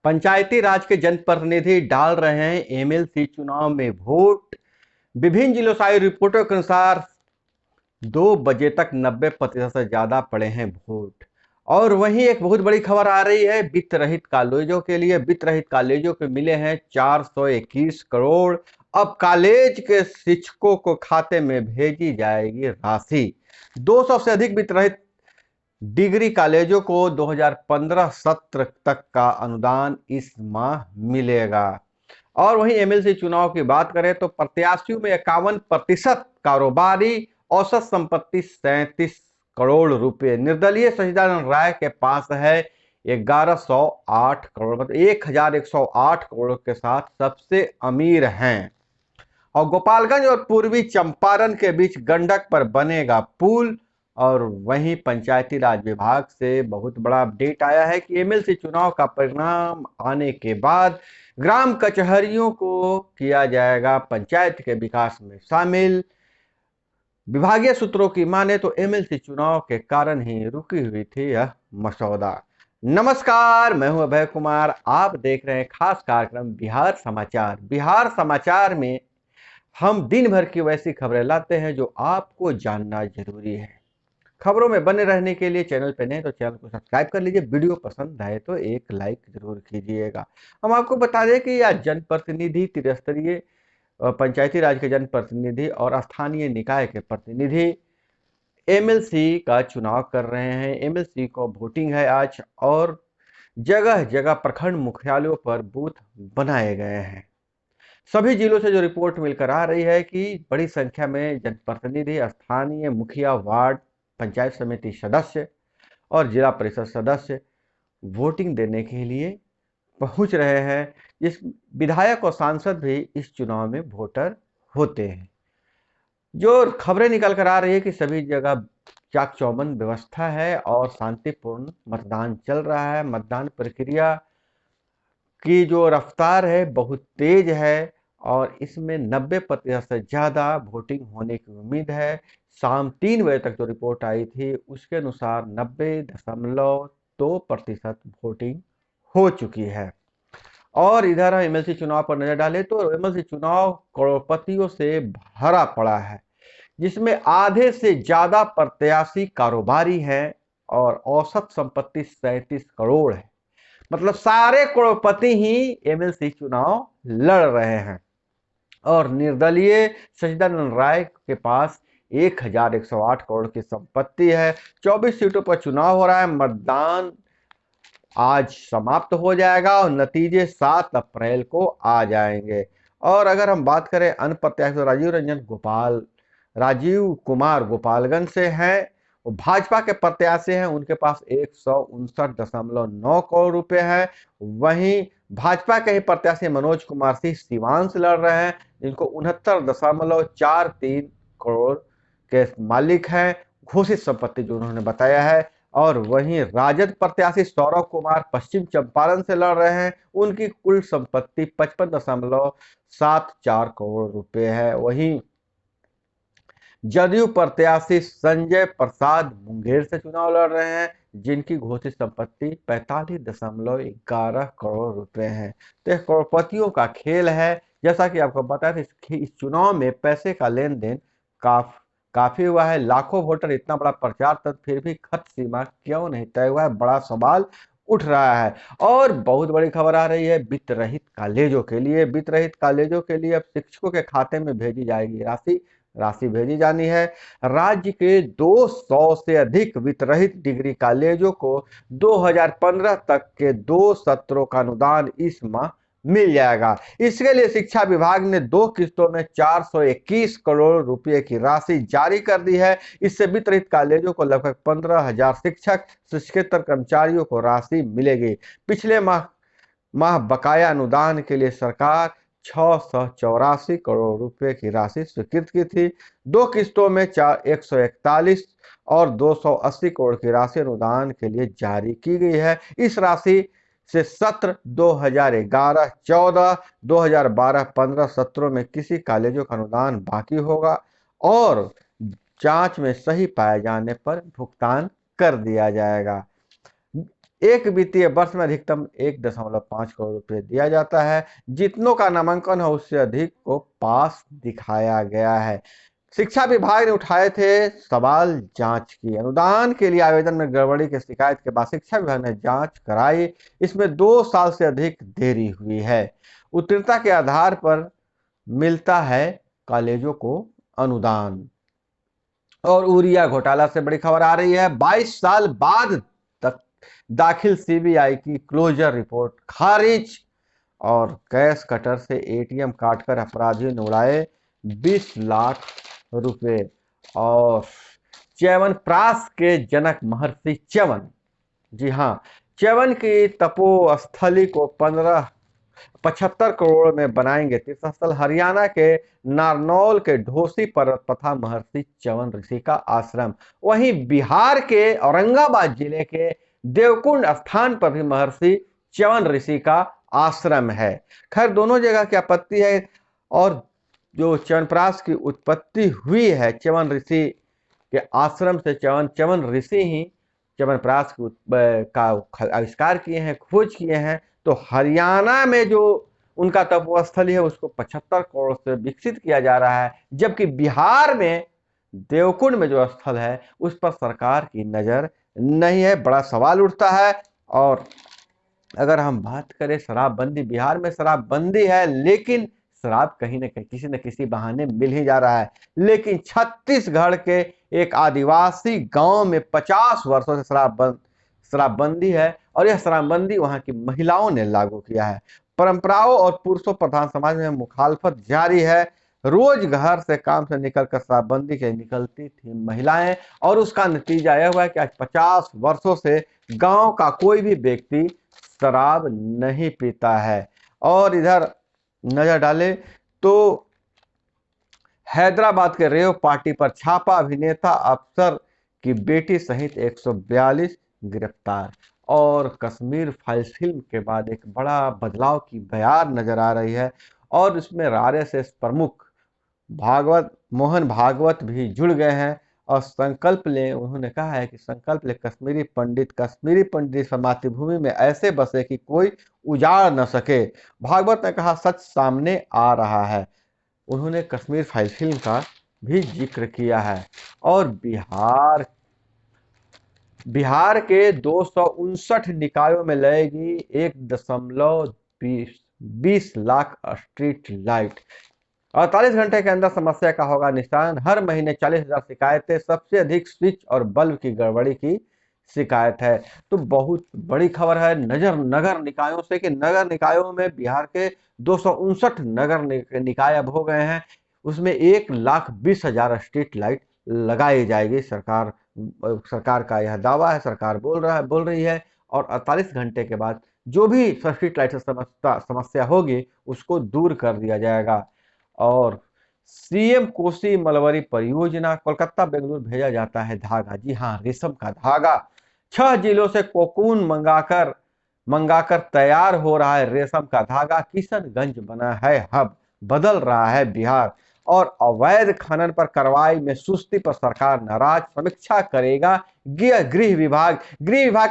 पंचायती राज के जनप्रतिनिधि डाल रहे हैं एमएलसी चुनाव में वोट। विभिन्न जिलों से आई रिपोर्टों के अनुसार 2 बजे तक 90% से ज्यादा पड़े हैं वोट। और वहीं एक बहुत बड़ी खबर आ रही है वित्त रहित कॉलेजों के लिए। वित्त रहित कॉलेजों के मिले हैं 421 करोड़। अब कॉलेज के शिक्षकों को खाते में भेजी जाएगी राशि। 200 से अधिक वित्त रहित डिग्री कॉलेजों को 2015 सत्र तक का अनुदान इस माह मिलेगा। और वहीं एमएलसी चुनाव की बात करें तो प्रत्याशियों में 51% कारोबारी, औसत संपत्ति 37 करोड़ रुपए। निर्दलीय सचिदानंद राय के पास है 1108 करोड़, मतलब 1108 करोड़ के साथ सबसे अमीर हैं। और गोपालगंज और पूर्वी चंपारण के बीच गंडक पर बनेगा पुल। और वहीं पंचायती राज विभाग से बहुत बड़ा अपडेट आया है कि एमएलसी चुनाव का परिणाम आने के बाद ग्राम कचहरियों को किया जाएगा पंचायत के विकास में शामिल। विभागीय सूत्रों की माने तो एमएलसी चुनाव के कारण ही रुकी हुई थी यह मसौदा। नमस्कार, मैं हूं अभय कुमार। आप देख रहे हैं खास कार्यक्रम बिहार समाचार। बिहार समाचार में हम दिन भर की वैसी खबरें लाते हैं जो आपको जानना जरूरी है। खबरों में बने रहने के लिए चैनल पे नए तो चैनल को सब्सक्राइब कर लीजिए। वीडियो पसंद आए तो एक लाइक जरूर कीजिएगा। हम आपको बता दें कि यह जनप्रतिनिधि, त्रिस्तरीय पंचायती राज के जनप्रतिनिधि और स्थानीय निकाय के प्रतिनिधि एमएलसी का चुनाव कर रहे हैं। एमएलसी को वोटिंग है आज और जगह जगह प्रखंड मुख्यालयों पर बूथ बनाए गए हैं। सभी जिलों से जो रिपोर्ट मिलकर आ रही है कि बड़ी संख्या में जनप्रतिनिधि, स्थानीय मुखिया, वार्ड पंचायत समिति सदस्य और जिला परिषद सदस्य वोटिंग देने के लिए पहुंच रहे हैं। इस विधायक और सांसद भी इस चुनाव में वोटर होते हैं। जो खबरें निकल कर आ रही है कि सभी जगह चाक चौबंद व्यवस्था है और शांतिपूर्ण मतदान चल रहा है। मतदान प्रक्रिया की जो रफ्तार है बहुत तेज है और इसमें 90% से ज्यादा वोटिंग होने की उम्मीद है। शाम 3 बजे तक जो रिपोर्ट आई थी उसके अनुसार 90.2% वोटिंग हो चुकी है। और इधर एमएलसी चुनाव पर नजर डालें तो एमएलसी चुनाव करोड़पतियों से भरा पड़ा है, जिसमें आधे से ज्यादा प्रत्याशी कारोबारी हैं और औसत संपत्ति 37 करोड़ है। मतलब सारे करोड़पति ही एमएलसी चुनाव लड़ रहे हैं। और निर्दलीय सचिदानंद राय के पास 1108 करोड़ की संपत्ति है। 24 सीटों पर चुनाव हो रहा है। मतदान आज समाप्त हो जाएगा और नतीजे 7 अप्रैल को आ जाएंगे। और अगर हम बात करें अन्य प्रत्याशी तो राजीव कुमार गोपालगंज से हैं, वो भाजपा के प्रत्याशी हैं। उनके पास 159.9 करोड़ रुपए है। वहीं भाजपा के ही प्रत्याशी मनोज कुमार सिंह सीवान से लड़ रहे हैं, जिनको 69.43 करोड़ के मालिक हैं, घोषित संपत्ति जो उन्होंने बताया है। और वहीं राजद प्रत्याशी सौरभ कुमार पश्चिम चंपारण से लड़ रहे हैं। उनकी कुल संपत्ति 55.74 करोड़ रुपए है। वहीं जदयू प्रत्याशी संजय प्रसाद मुंगेर से चुनाव लड़ रहे हैं, जिनकी घोषित संपत्ति 45.11 करोड़ रुपए है। तो यह करोड़पतियों का खेल है। जैसा कि आपको पता है इस चुनाव में पैसे का लेन देन काफी हुआ है। लाखों वोटर, इतना बड़ा प्रचार तक फिर भी खत सीमा क्यों नहीं तय हुआ है, बड़ा सवाल उठ रहा है। और बहुत बड़ी खबर आ रही है वित्त रहित कॉलेजों के लिए। वित्त रहित कॉलेजों के लिए अब शिक्षकों के खाते में भेजी जाएगी राशि भेजी जानी है। राज्य के 200 से अधिक वित्त रहित डिग्री कॉलेजों को 2015 तक के 2 सत्रों का अनुदान इस माह मिल जाएगा। इसके लिए शिक्षा विभाग ने 2 किस्तों में 421 करोड़ रुपए की राशि जारी कर दी है। इससे वित्त रहित कॉलेजों को लगभग 15,000 शिक्षक, शिक्षकेतर कर्मचारियों को राशि मिलेगी। पिछले माह बकाया अनुदान के लिए सरकार 684 करोड़ रुपए की राशि स्वीकृत की थी। 2 किस्तों में 141 और 280 करोड़ की राशि अनुदान के लिए जारी की गई है। इस राशि से सत्र 2011-14, 2012-15 सत्रों में किसी कॉलेजों का अनुदान बाकी होगा और जांच में सही पाए जाने पर भुगतान कर दिया जाएगा। एक वित्तीय वर्ष में अधिकतम 1.5 करोड़ रुपए दिया जाता है। जितनों का नामांकन हो उससे अधिक को पास दिखाया गया है। शिक्षा विभाग ने उठाए थे सवाल, जांच की। अनुदान के लिए आवेदन में गड़बड़ी की शिकायत के बाद शिक्षा विभाग ने जांच कराई। इसमें 2 साल से अधिक देरी हुई है। उत्तीर्णता के आधार पर मिलता है कॉलेजों को अनुदान। और उरिया घोटाला से बड़ी खबर आ रही है। 22 साल बाद तक दाखिल सीबीआई की क्लोजर रिपोर्ट खारिज। और कैश कटर से एटीएम काटकर अपराधियों ने उड़ाए 20 लाख रुपए। और च्यवनप्राश के जनक महर्षि च्यवन, जी हाँ, च्यवन की तपोस्थली को 75 करोड़ में बनाएंगे तीर्थस्थल। हरियाणा के नारनौल के ढोसी पर्वत तथा महर्षि च्यवन ऋषि का आश्रम। वहीं बिहार के औरंगाबाद जिले के देवकुंड स्थान पर भी महर्षि च्यवन ऋषि का आश्रम है। खैर, दोनों जगह की आपत्ति है। और जो च्यवनप्राश की उत्पत्ति हुई है च्यवन ऋषि के आश्रम से, च्यवन ऋषि ही च्यवनप्राश का आविष्कार किए हैं, खोज किए हैं। तो हरियाणा में जो उनका तपोस्थली है उसको 75 करोड़ से विकसित किया जा रहा है, जबकि बिहार में देवकुंड में जो स्थल है उस पर सरकार की नजर नहीं है। बड़ा सवाल उठता है। और अगर हम बात करें शराबबंदी, बिहार में शराबबंदी है, लेकिन शराब कहीं न कहीं किसी न किसी बहाने मिल ही जा रहा है। लेकिन छत्तीसगढ़ के एक आदिवासी गांव में 50 वर्षों से शराबबंदी है। और यह शराबबंदी वहां की महिलाओं ने लागू किया है। परंपराओं और पुरुषों प्रधान समाज में मुखालफत जारी है। रोज घर से काम से निकलकर शराबबंदी के निकलती थी महिलाएं। और उसका नतीजा यह हुआ है कि आज 50 वर्षों से गांव का कोई भी व्यक्ति शराब नहीं पीता है। और इधर नजर डाले तो हैदराबाद के रेव पार्टी पर छापा, अभिनेता अफसर की बेटी सहित 142 गिरफ्तार। और कश्मीर फाइल्स फिल्म के बाद एक बड़ा बदलाव की बयार नजर आ रही है। और इसमें आरएसएस प्रमुख मोहन भागवत भी जुड़ गए हैं। और संकल्प ले, उन्होंने कहा है कि संकल्प ले कश्मीरी पंडित इस मातृभूमि में ऐसे बसे कि कोई उजाड़ न सके। भागवत ने कहा सच सामने आ रहा है। उन्होंने कश्मीर फाइल फिल्म का भी जिक्र किया है। और बिहार के 259 निकायों में लगेगी 1.20 लाख स्ट्रीट लाइट। 48 घंटे के अंदर समस्या का होगा निदान। हर महीने 40,000 शिकायतें। सबसे अधिक स्विच और बल्ब की गड़बड़ी की शिकायत है। तो बहुत बड़ी खबर है नगर निकायों से कि नगर निकायों में बिहार के 259 नगर निकाय अब हो गए हैं। उसमें 1,20,000 स्ट्रीट लाइट लगाई जाएगी। सरकार का यह दावा है, सरकार बोल रही है। और 48 घंटे के बाद जो भी स्ट्रीट लाइट से समस्या होगी उसको दूर कर दिया जाएगा। और सीएम कोसी मलबरी परियोजना, कोलकाता बेंगलुरु भेजा जाता है धागा। जी हाँ, रेशम का धागा। 6 जिलों से कोकून मंगाकर तैयार हो रहा है रेशम का धागा। किशनगंज बना है हब, बदल रहा है बिहार। और अवैध खनन पर कार्रवाई में सुस्ती पर सरकार नाराज, समीक्षा करेगा गृह विभाग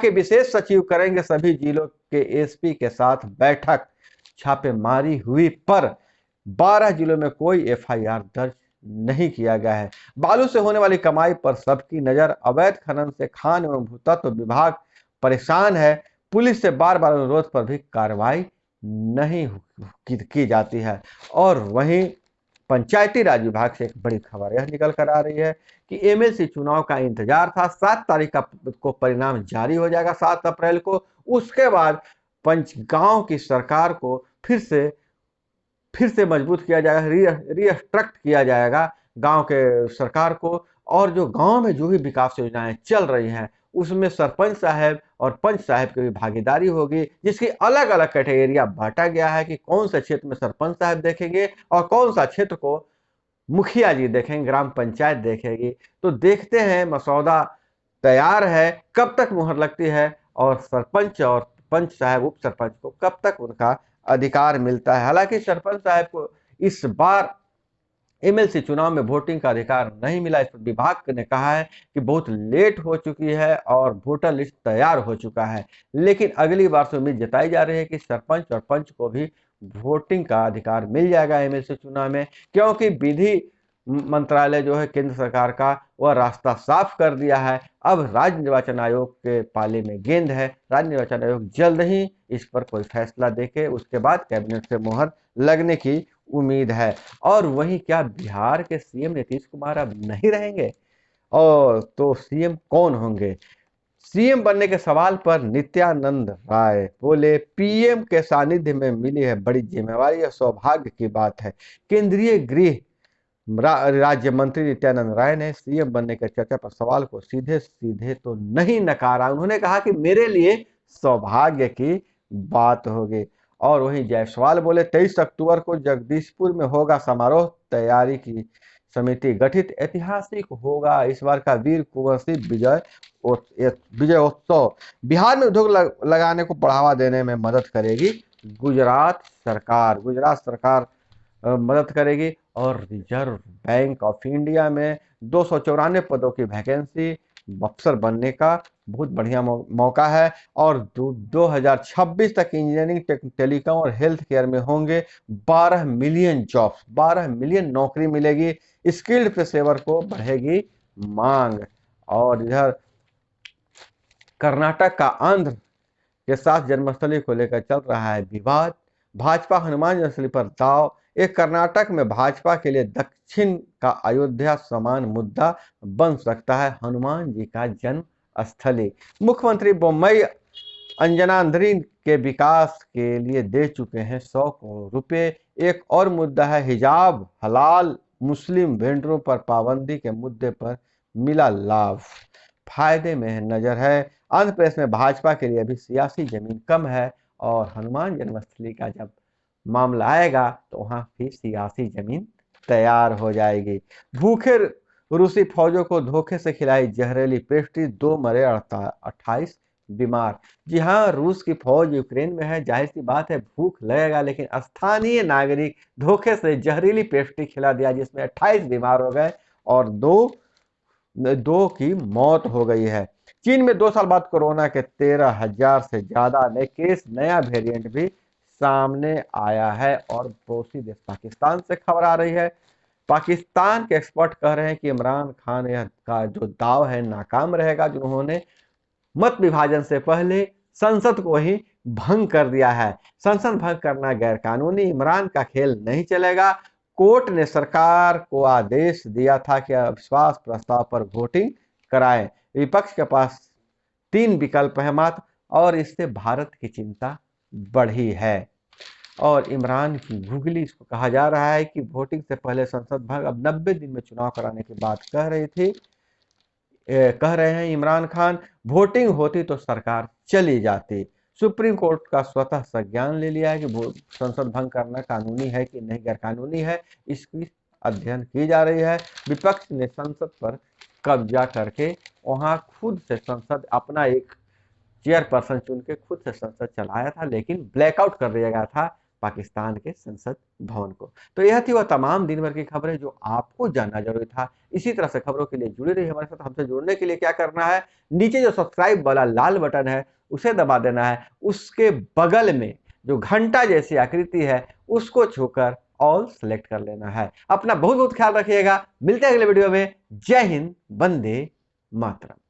के विशेष सचिव करेंगे सभी जिलों के एसपी के साथ बैठक। छापेमारी हुई पर 12 जिलों में कोई एफआईआर दर्ज नहीं किया गया है। बालू से होने वाली कमाई पर सबकी नजर। अवैध खनन से खान एवं भूतत्व विभाग परेशान है। पुलिस से बार बार अनुरोध पर भी कार्रवाई नहीं की जाती है। और वहीं पंचायती राज विभाग से एक बड़ी खबर यह निकल कर आ रही है कि एमएलसी चुनाव का इंतजार था। 7 तारीख को परिणाम जारी हो जाएगा, 7 अप्रैल को। उसके बाद गांव की सरकार को फिर से मजबूत किया जाएगा, रीस्ट्रक्ट किया जाएगा गांव के सरकार को। और जो गांव में जो भी विकास योजनाएं चल रही हैं उसमें सरपंच साहब और पंच साहब की भी भागीदारी होगी, जिसकी अलग अलग कैटेगरिया बांटा गया है कि कौन से क्षेत्र में सरपंच साहब देखेंगे और कौन सा क्षेत्र को मुखिया जी देखेंगे, ग्राम पंचायत देखेगी। तो देखते हैं, मसौदा तैयार है, कब तक मुहर लगती है और सरपंच और पंच साहब उप सरपंच को कब तक उनका अधिकार मिलता है। हालांकि सरपंच साहब को इस बार एमएलसी चुनाव में वोटिंग का अधिकार नहीं मिला। इस पर विभाग ने कहा है कि बहुत लेट हो चुकी है और वोटर लिस्ट तैयार हो चुका है, लेकिन अगली बार से उम्मीद जताई जा रही है कि सरपंच और पंच को भी वोटिंग का अधिकार मिल जाएगा एमएलसी चुनाव में, क्योंकि विधि मंत्रालय जो है केंद्र सरकार का, वह रास्ता साफ कर दिया है। अब राज्य निर्वाचन आयोग के पाले में गेंद है। राज्य निर्वाचन आयोग जल्द ही इस पर कोई फैसला देके उसके बाद कैबिनेट से मोहर लगने की उम्मीद है। और वहीं क्या बिहार के सीएम नीतीश कुमार अब नहीं रहेंगे? और तो सीएम कौन होंगे? सीएम बनने के सवाल पर नित्यानंद राय बोले, पीएम के सानिध्य में मिली है बड़ी जिम्मेवारी और सौभाग्य की बात है। केंद्रीय गृह राज्य मंत्री नित्यानंद राय ने सीएम बनने के चर्चा पर सवाल को सीधे सीधे तो नहीं नकारा। उन्होंने कहा कि मेरे लिए सौभाग्य की बात होगी। और वहीं जायसवाल बोले, 23 अक्टूबर को जगदीशपुर में होगा समारोह, तैयारी की समिति गठित, ऐतिहासिक होगा इस बार का वीर कुंवर सिंह विजयोत्सव। बिहार में उद्योग लगाने को बढ़ावा देने में मदद करेगी गुजरात सरकार मदद करेगी। और रिजर्व बैंक ऑफ इंडिया में 294 पदों की वैकेंसी, अफसर बनने का बहुत बढ़िया मौका है। और 2026 तक इंजीनियरिंग, टेलीकॉम और हेल्थ केयर में होंगे 12 मिलियन जॉब्स, 12 मिलियन नौकरी मिलेगी। स्किल्ड पेशेवर को बढ़ेगी मांग। और इधर कर्नाटक का आंध्र के साथ जन्मस्थली को लेकर चल रहा है विवाद। भाजपा हनुमान जन्मस्थली पर दाव। एक कर्नाटक में भाजपा के लिए दक्षिण का अयोध्या समान मुद्दा बन सकता है हनुमान जी का जन्म स्थली। मुख्यमंत्री बोम्मई अंजनाद्री के विकास के लिए दे चुके हैं 100 करोड़ रुपए। एक और मुद्दा है हिजाब, हलाल मुस्लिम वेंडरों पर पाबंदी के मुद्दे पर मिला लाभ, फायदे में नजर है। आंध्र प्रदेश में भाजपा के लिए अभी सियासी जमीन कम है और हनुमान जन्मस्थली का जब मामला आएगा तो वहां फिर सियासी जमीन तैयार हो जाएगी। भूखे रूसी फौजों को धोखे से खिलाई जहरीली पेस्ट्री, 2 मरे 28 बीमार। जी हाँ, रूस की फौज यूक्रेन में है, जाहिर सी बात है भूख लगेगा, लेकिन स्थानीय नागरिक धोखे से जहरीली पेस्ट्री खिला दिया जिसमें 28 बीमार हो गए और दो की मौत हो गई है। चीन में 2 साल बाद कोरोना के 13,000 से ज्यादा नए केस, नया वेरिएंट भी सामने आया है। और पड़ोसी देश पाकिस्तान से खबर आ रही है। पाकिस्तान के एक्सपर्ट कह रहे हैं कि इमरान खान का जो दाव है नाकाम रहेगा, जिन्होंने मत विभाजन से पहले संसद को ही भंग कर दिया है। संसद भंग करना गैर कानूनी, इमरान का खेल नहीं चलेगा। कोर्ट ने सरकार को आदेश दिया था कि अविश्वास प्रस्ताव पर वोटिंग कराएं। विपक्ष के पास 3 विकल्प है मात्र, और इससे भारत की चिंता बढ़ी है। और इमरान की गुगली इसको कहा जा रहा है कि वोटिंग से पहले संसद भंग, अब 90 दिन में चुनाव कराने की बात कह रहे हैं इमरान खान। वोटिंग होती तो सरकार चली जाती। सुप्रीम कोर्ट का स्वतः संज्ञान ले लिया है कि संसद भंग करना कानूनी है कि नहीं गैर कानूनी है, इसकी अध्ययन की जा रही है। विपक्ष ने संसद पर कब्जा करके वहां खुद से संसद अपना एक चेयरपर्सन चुन के खुद से संसद चलाया था, लेकिन ब्लैकआउट कर दिया गया था पाकिस्तान के संसद भवन को। तो यह थी वह तमाम दिन भर की खबरें जो आपको जानना जरूरी था। इसी तरह से खबरों के लिए जुड़े रहिए हमारे साथ। हमसे जुड़ने के लिए क्या करना है, नीचे जो सब्सक्राइब वाला लाल बटन है उसे दबा देना है, उसके बगल में जो घंटा जैसी आकृति है उसको छूकर ऑल सेलेक्ट कर लेना है। अपना बहुत बहुत ख्याल रखिएगा। मिलते हैं अगले वीडियो में। जय हिंद, वंदे मातरम।